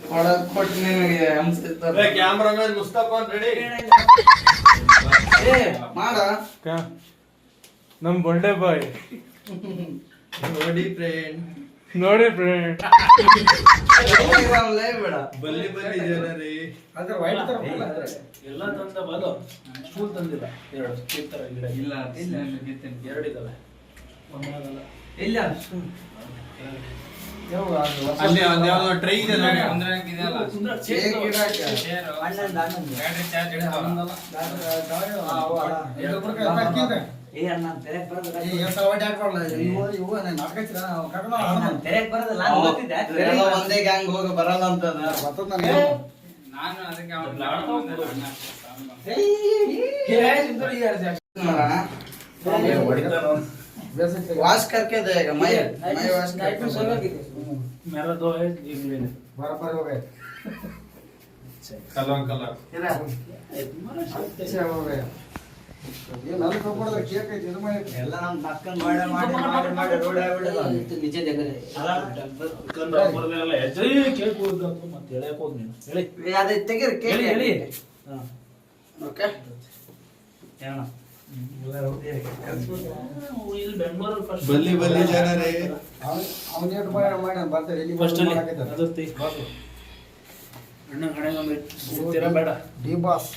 ಕೊಟ್ಟು ನಿನಗೆ ಹಂಸಿರ್ತಾರೆ cameraman Mustafa ready ಮಾಡ ನಮ್ ಬೊಂಡೆ ಬಾಯ್ ನೋಡಿ ಫ್ರೆಂಡ್ ಬೇಡ ಬಲ್ಲಿ ಬಲ್ಲಿ ಜನರೇ ಅದ್ರ ವೈಟ್ ತರ ಎಲ್ಲ ತಂದ ಬಾಲು ಸ್ಕೂಲ್ ತಂದಿಲ್ಲ ಎರಡು ಕಿತ್ತರ ಗಿಡ ಇಲ್ಲ ಎರಡು ಇದಾವೆ ಒಂದಾಗಲ್ಲ ಇಲ್ಲ ಅಲ್ಲಿ ಯಾವ್ದೋ ಟ್ರೈ ಇದೆ ನೋಡಿ ಅಂದ್ರೆ ಇದೆಲ್ಲ ಒಂದೇ ಗ್ಯಾಂಗ್ ಹೋಗ ಬರಲ್ಲ ಅಂತದ ನಾನು ಅದಕ್ಕೆ वाश करके देगा मैं वाश करके मेरा दो है एक लेने बराबर हो गए ಕಲರ್ ಕಲರ್ अच्छा हो गया ये लाल कपड़ा का केक है ಇದು ಮಾಡಿ ಎಲ್ಲ ನಮ್ಮ ಪಕ್ಕನ್ ಮಾಡಿ ರೋಡ್ ಆಗ್ಬಿಡಲ್ಲ ನಿಜ ಜಗದೇ ಕಂದ್ರ ಬರದಲ್ಲ ಜೈ ಕೇಕ್ ಹೋಗ್ಬೇಕು ಮತ್ತೆ ಹೇಳಕ್ಕೆ ಹೋಗ್ ನೀನು ಹೇಳಿ ಅದೇ ತೆಗಿರಿ ಕೇಳಿ ಹೇಳಿ ಹಾ ಓಕೆ ಏನಣ್ಣ ಇದು ಬೆಂಗಳೂರು ಫಸ್ಟ್ ಬಲ್ಲಿ ಬಲ್ಲಿ ಜನರೇ ಅವನ ಏಟ್ ಮಾಡಿ ಬರ್ತಾರೆ ಇಲ್ಲಿ ಫಸ್ಟ್ ಅಲ್ಲಿ ಮಾಡಕತ್ತಾರೆ ಅದು ತೈ ಬಾಸು ಅಣ್ಣ ಗಣೆ ತೀರಾ ಬೇಡ ಡಿ ಬಾಸ್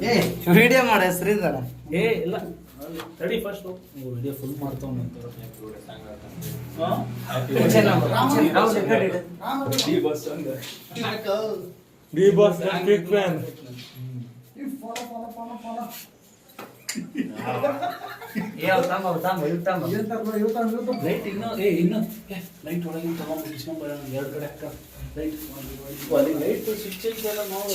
ಏ ವಿಡಿಯೋ ಮಾಡಿ ಶ್ರೀಧರ ಏ ಇಲ್ಲ ತಡಿ ಫಸ್ಟ್ ನೀವು ವಿಡಿಯೋ ಫುಲ್ ಮಾಡ್ತಾವ್ ನಂತರ ಹಾ D boss big fan light ಇನ್ನು ಲೈಟ್ ಒಳಗೆ ತಗೊಂಡು ಇಸ್ಕೊಂಡ್ ಬರೋಣ ಎರಡು ಕಡೆ ಹಾಕ ಲೈಟ್ ಅಲ್ಲಿ ಲೈಟ್ ಸ್ವಿಚ್ ಐತಲ್ಲ ನಾವು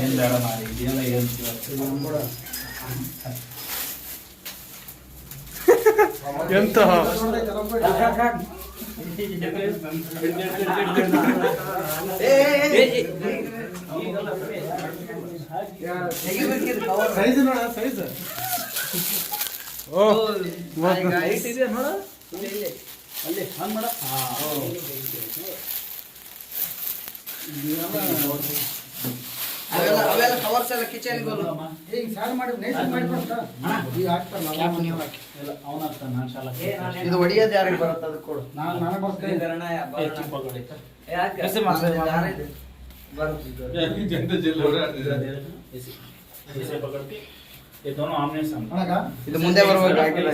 ಏನ್ ಬೇಡ ಮಾಡಿ ಇದೆಲ್ಲ ಏನ್ ಎಂತ ಸೈಜ್ ನೋಡ ಸೈಜ್ ಓ ಲೈಟ್ ಇದೆ ನೋಡ ಅಲ್ಲಿ ಹಂಗ್ ಮಾಡ ಅವೆಲ್ಲ ಕವರ್ಸ್ ಎಲ್ಲ ಕಿಚನ್ ಈಗ ಸಾರ್ ಮಾಡಿ ನೈಸ್ ಮಾಡಿ ಕೊಡ್ತಾ ಈಗ ಹಾಕ್ತಾರ ನೀವು ಹಾಕಿ ಇಲ್ಲ ಅವನ ಹಾಕ್ತಾನೆ ನಾನು ಶಾಲಾ ಇದು ಹೊಡಿಯೋದು ಯಾರಿಗೆ ಬರುತ್ತೆ ಅದು ಕೊಡು ನಾನು ಬರ್ತೀನಿ ಜನತೆ ಜಿಲ್ಲೆ ಓಡಾಡ್ತಿದ್ದಾರೆ ऐसे पकड़ के ये दोनों आमने सामने ಅಳಗ ಇದು ಮುಂದೆ ಬರಬೇಕು ಹಾಕಿಲ್ಲ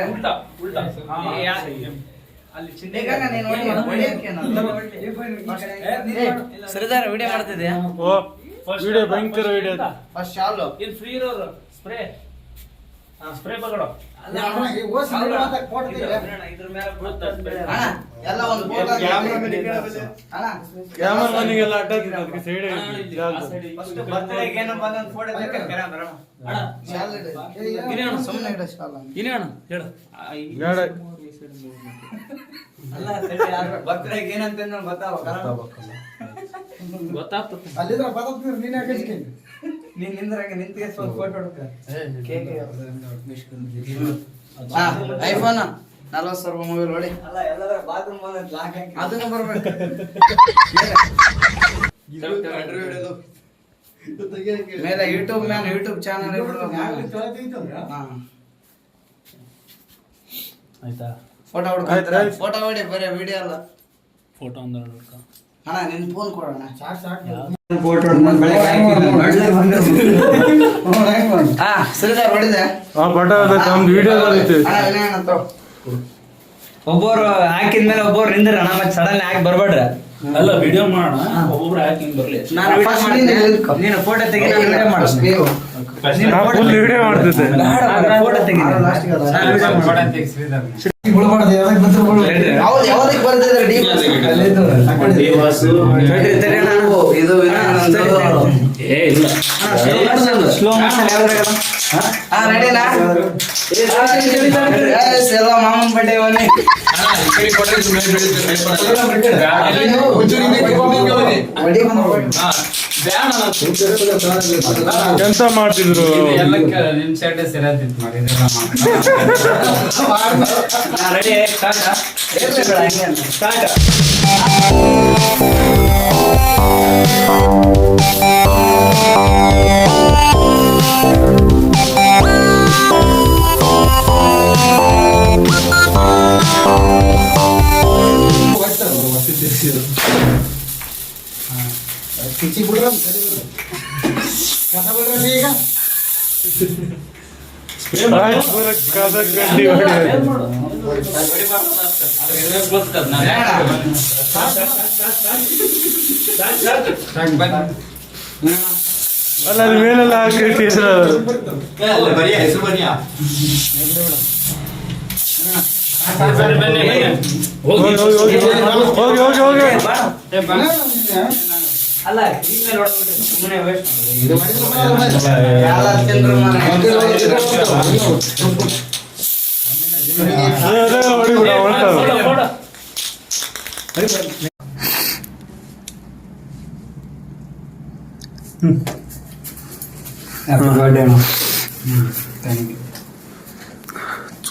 उल्टा उल्टा हां सही है ಸರಿದಾರ ವಿಡಿಯೋ ಮಾಡ್ತಿದ್ಯಾ ಓ ವಿಡಿಯೋ ಭಯಂಕರ ವಿಡಿಯೋ ಫಸ್ಟ್ ಶಾಲು ये फ्री रोर स्प्रे हां स्प्रे पकड़ो ಓಸ್ ಅಂತ ಫೋಟೋ ಇದ್ರ ಮೇಲೆ ಬೀಳುತ್ತೆ ಸ್ಪ್ರೇ ಅಣ್ಣ ಎಲ್ಲ ಒಂದು ಫೋಟೋ ಕ್ಯಾಮ್ರಾಮನ್ ಈ ಕಡೆ ಬನ್ನಿ. ಅಣ್ಣ ಕ್ಯಾಮರಾ ಮನಿಗೆಲ್ಲ ಅಡ್ಡ ಅದಕ್ಕೆ ಸೈಡ್ ಫಸ್ಟ್ ಬರ್ತ್ಡೇಗೆ ಏನೋ ಬಂದ ಫೋಟೋ ತೆಗೆಕರ ಬರೋಣ ಅಣ್ಣ ಶಾಲ್ ಇಡು ಸುಮ್ಮನೆ ಇಡು ಶಾಲ್ ಇನೇ ಅಣ್ಣ ಹೇಳು ಬೇಡ ಅಲ್ಲ ಸರಿ ಯಾರು ಬರ್ತ್ಡೇಗೆ ಏನಂತ ಗೊತ್ತಾವ ಗೊತ್ತಾಗ್ತದೆ ಅಲ್ಲಿದ್ರ ಬದಕ್ತಿರ್ ನೀನ್ ಯಾಕೆ ಹಚ್ಕೊಂಡಿ ನೀನ್ ನಿಂದ್ರಾಗ ನಿಂತಿಗೆ ಸ್ವಲ್ಪ ಫೋಟೋ ಹೊಡ್ಕ ಕೇಕ್ ಐಫೋನ್ 40,000 ಮೊಬೈಲ್ ಹೊಡಿ ಅಲ್ಲ ಎಲ್ಲದರ ಬಾತ್ರೂಮ್ ಬಂದ ಲಾಕ್ ಹಾಕಿ ಅದನ್ನ ಬರಬೇಕು ಮೇಲೆ ಯೂಟ್ಯೂಬ್ ಚಾನಲ್ ಆಯ್ತಾ ಫೋಟೋ ಹೊಡ್ಕೊಂಡ್ರೆ ಫೋಟೋ ಹೊಡಿ ಬರೀ ವಿಡಿಯೋ ಅಲ್ಲ ಫೋಟೋ ಒಂದೆರಡು ಹುಡ್ಕ ಅಣ್ಣ ನಿನ್ ಫೋನ್ ಕೊಡೋಣ ಶ್ರೀಧರ್ ಹೊಡಿದೆ ಆ ಪಟ ನಮ್ದು ವಿಡಿಯೋ ಬಂದಿತ್ತು ಒಬ್ಬರು ಹಾಕಿದ್ಮೇಲೆ ಒಬ್ಬರು ನಿಂದ್ರ ಅಣ್ಣ ಮತ್ತೆ ಸಡನ್ ಹಾಕಿ ಬರ್ಬೇಡ್ರ ಅಲ್ಲ ವಿಡಿಯೋ ಮಾಡೋಣ ಒಬ್ಬೊಬ್ರು ಹಾಕಿ ಬರ್ಲಿ ನಾನು ನೀನು ಫೋಟೋ ತೆಗಿ ನಾನು ವಿಡಿಯೋ ಮಾಡ್ತೀನಿ ಫುಲ್ ವಿಡಿಯೋ ಮಾಡ್ತಿದ್ದೆ ಫೋಟೋ ತೆಗಿ ಯಾವ್ದಕ್ಕೆ ಬರ್ತಿದ್ರೆ ಏ ಇಲ್ಲ ಸ್ಲೋ ಮೋಷನ್ ಯಾವ್ದ್ರಾಗಲ್ಲ ಹಾ ರೆಡಿನಾ ಎಲ್ಲ ಮಾಮನ್ ಬಡ್ಡೆ ಬನ್ನಿ ಎಂತ ಮಾಡ್ತಿದ್ರು ನಿಮ್ ಸೈಡ್ ಸೇರಾತಿತ್ತು ಮಾಡಿ ರೆಡಿ ಸ್ಟಾರ್ಟ್ ಕಿಚ್ಚಿ ಬಿಡ್ರ ಕಸ ಬಿಡ್ರಿ ಈಗ ಕಸ ಗಡ್ಡಿ ಹೊಡೆಯೋದು. ಅಲ್ಲ ಅಲ್ಲಿ ಮೇಲೆಲ್ಲ ಹಾಕಿಟ್ಟಿದ್ರು ಹೋಗಿ ಹೋಗಿ ಹೋಗಿ ಹೋಗಿ ಹೋಗಿ ಹೋಗಿ ಅಲ್ಲ ಇನ್ಮೇಲೆ ಹೊಡ್ಬಿಟ್ರೆ ಸುಮ್ಮನೆ ವೇಸ್ಟ್ ಎಲ್ಲ ತಿಂದ್ರು ಮನೆ ಹೊಡಿಬಿಡ ಹೊಡ್ತಾವ ಹ್ಯಾಪಿ ಬರ್ಡೇ ಥ್ಯಾಂಕ್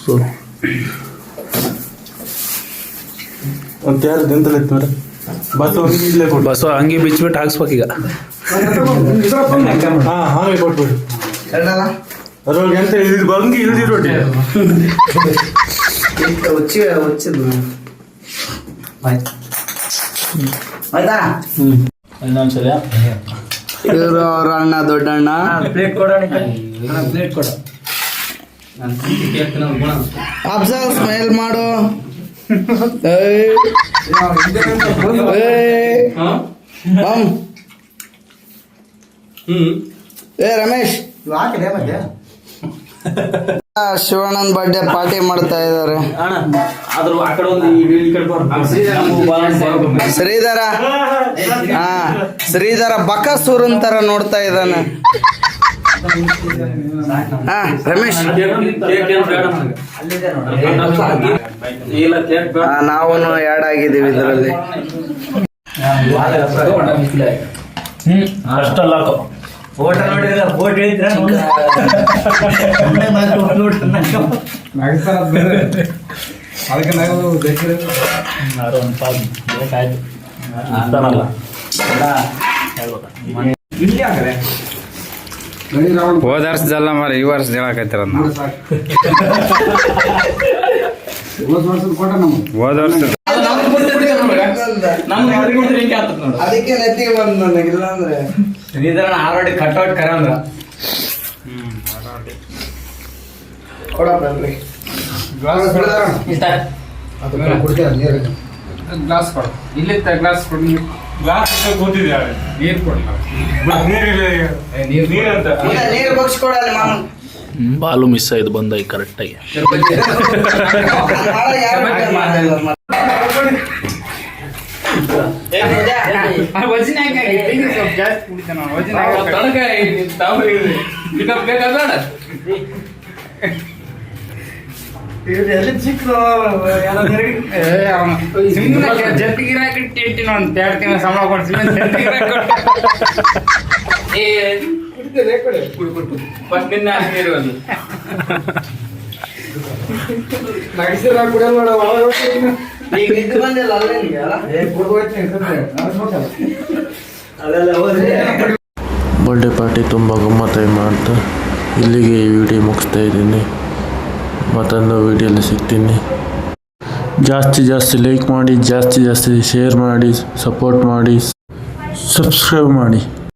ಯು ಒಂದು ಯಾರು ದಿಂತಲ್ಲಿ ಇತ್ತು ಮೇಡಮ್ ಬಸ್ ಇಲ್ಲೇ ಕೊಡು ಬಸ್ ಹಂಗೆ ಬಿಚ್ಚಿಬಿಟ್ಟು ಹಾಕ್ಸ್ಬೇಕೀಗ ಹಾ ಹಾಗೆ ಕೊಟ್ಬಿಡು ಎರಡಲ್ಲ ಅದ್ರೊಳಗೆ ಎಂತ ಇದು ಬಂಗಿ ಇಳಿದಿ ರೊಟ್ಟಿ వచ్చింది ಆಯ್ತಾ ಇನ್ನೊಂದ್ಸಲ ಇವರು ಅವ್ರ ಅಣ್ಣ ದೊಡ್ಡ ಅಣ್ಣ ಪ್ಲೇಟ್ ಕೊಡೋಣ ಪ್ಲೇಟ್ ಕೊಡ ಅಬ್ಸರ್ವ್ ಸ್ಮೈಲ್ ಮಾಡು ಏಯ್. ಏಯ್. ಬಮ್. ಏ ರಮೇಶ್ ಹಾಕಿದೆ ಮತ್ತೆ ಶಿವಣ್ಣನ್ ಬರ್ಡೇ ಪಾರ್ಟಿ ಮಾಡ್ತಾ ಇದ್ದಾರೆ ಅಣ್ಣ ಆದ್ರೂ ಆ ಕಡೆ ಒಂದು ಈ ಕಡೆ ಶ್ರೀಧರ ಹಾ ಶ್ರೀಧರ ಬಕಾಸೂರನ್ ತರ ನೋಡ್ತಾ ಇದ್ದಾನೆ ಹಾ ರಮೇಶ್ ನಾವು ಆ್ಯಡ್ ಆಗಿದ್ದೀವಿ ಇದರಲ್ಲಿ ಅಷ್ಟಲ್ಲ ಓಟ ನೋಡಿದ್ರೆ ಓಟ್ ಹೇಳಿದ್ರೆ ಅದಕ್ಕೆ ನಾವು ಒಂದು ಪಾಲ್ ಬೇಕಾಯ್ತು ಅಂತಾನಲ್ಲ ಇಲ್ಲಿ ಹಾಕರೆ ಹೋದ ವರ್ಷದಲ್ಲ ಮಾರ ಈ ವರ್ಷ ಹೇಳಕೈತಾರ ಕೊಟ್ಟ ನಮ್ಮ ಹೋದ ವರ್ಷ ಅದಕ್ಕೆ ನೆತ್ತಿಗೆ ಬಂದ್ ನನಗೆ ಇಲ್ಲಾಂದ್ರೆ ಶ್ರೀಧರಣ ಆಲ್ರೆಡಿ ಕಟ್ಔಟ್ ಕರಂದ್ರ ಕೊಡಪ್ರಿ ಅದು ಕುಡ್ತೀರ ನೀರು ಗ್ಲಾಸ್ ಕೊಡು ಇಲ್ಲಿ ಗ್ಲಾಸ್ ಕೊಡು ಗ್ಲಾಸ್ ಕೂತಿದ್ದೆ ನೀರು ಕೊಡಲ್ಲ ನೀರಂತ ನೀರು ಬಗ್ಸ್ ಕೊಡಲ್ಲ ಮಾಮ ಬಾಲು ಮಿಸ್ ಆಯ್ತು ಬಂದ ಕರೆಕ್ಟಾಗಿ ವಜನ ಸ್ವಲ್ಪ ಜಾಸ್ತಿ ಕುಡಿತಾನ ವಜನ ಬೇಕಾದ ಜಟ್ಟಿಗಿರಾಕಿ ಟೆಂಟಿನ ಒಂದು 2 ತಿಂಗಳ ಸಂಬಳ ಕೊಡ್ತೀನಿ ಫಸ್ಟ್ ನಿನ್ನ ಇರುವುದು ಈಗ ಇದು ಬಂದಿಲ್ಲ ಅಲ್ಲೇ ನಿಮಗೆ ಅಲ್ಲ ಬರ್ಡೇ ಪಾರ್ಟಿ ತುಂಬ ಗಮ್ಮತ್ತಾಗಿ ಮಾಡ್ತಾ ಇಲ್ಲಿಗೆ ಈ ವಿಡಿಯೋ ಮುಗಿಸ್ತಾ ಇದ್ದೀನಿ ಮತ್ತೊಂದು ವಿಡಿಯೋಲಿ ಸಿಗ್ತೀನಿ ಜಾಸ್ತಿ ಲೈಕ್ ಮಾಡಿ ಜಾಸ್ತಿ ಶೇರ್ ಮಾಡಿ ಸಪೋರ್ಟ್ ಮಾಡಿ ಸಬ್ಸ್ಕ್ರೈಬ್ ಮಾಡಿ